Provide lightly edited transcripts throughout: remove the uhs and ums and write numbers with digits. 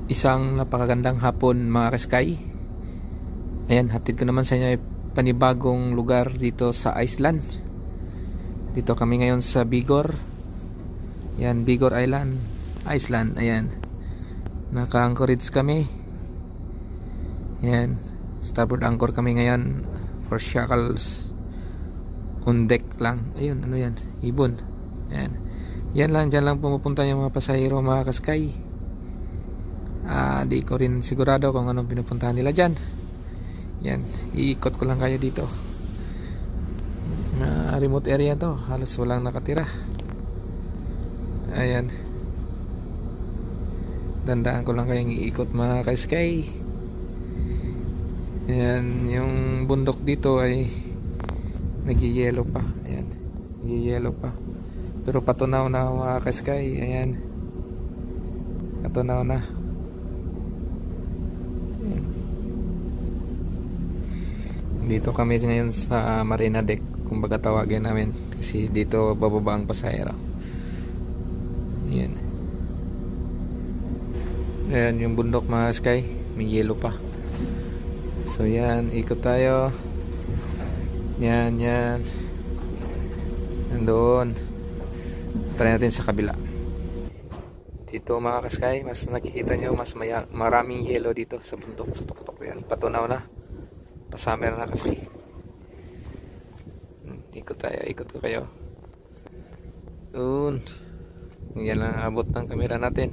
Isang napakagandang hapon mga kaskay. Ayan, hatid ko naman sa inyo panibagong lugar dito sa Iceland. Dito kami ngayon sa Bigor. Ayan, Bigor Island, Iceland. Ayan, naka-anchorage kami. Ayan, starboard anchor kami ngayon for shackles on deck lang. Ayun, ano yan? Ibon. Ayan, yan lang, dyan lang pumupunta yung mga pasahero mga kaskay. Di ko rin sigurado kung anong pinupuntahan nila dyan. Yan, iikot ko lang kayo dito. Remote area to, halos walang nakatira. Ayan, dandaan ko lang kayong iikot mga ka-sky. Ayan, yung bundok dito ay nag-yellow pa. Ayan, nag-yellow pa, pero patunaw na mga ka-sky. Ayan, patunaw na. Dito kami ngayon sa Marina Deck, kumbaga tawagin namin, kasi dito bababa ang pasahero. Ayan. Ayan yung bundok mga sky, may yellow pa. So yan, ikot tayo. Yan, yan. Nandoon. Try natin sa kabila. Dito mga ka-sky, mas nakikita nyo, mas maraming yellow dito sa bundok, sa tuktok. Yan, patunaw na. Pasummer na kasi. Ikot tayo, ikot ko kayo. Doon. Yan lang abot ng camera natin.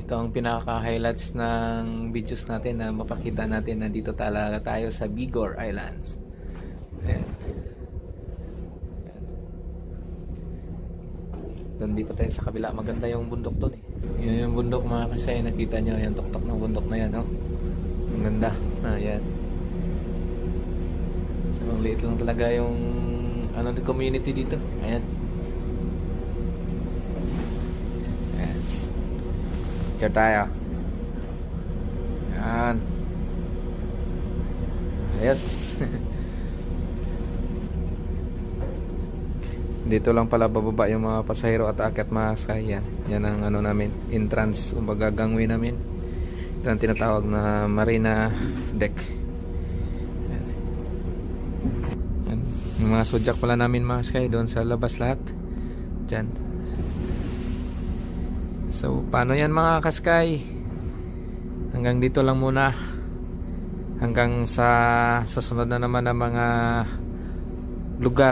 Ito ang pinaka-highlights ng videos natin na mapakita natin na dito talaga tayo sa Bigor Islands. Ayan. Doon dito tayo sa kabila, maganda yung bundok doon eh. Yan yung bundok mga kasay, nakita nyo yung tuktok ng bundok na yan, oh. Ang ganda. Ayan. So ang liit lang talaga yung ano, the community dito. Ayan. Ayan. Picture tayo. Ayan. Ayos. Dito lang pala bababa yung mga pasahero at aakyat mga kasay. Yan ang ano namin, entrance, kumbaga gangway namin. Ito ang tinatawag na Marina Deck. Yan. Yung mga sudyak pala namin mga kasay, doon sa labas lahat. Dyan. So paano yan mga kaskay? Hanggang dito lang muna. Hanggang sa susunod na naman ng mga lugar.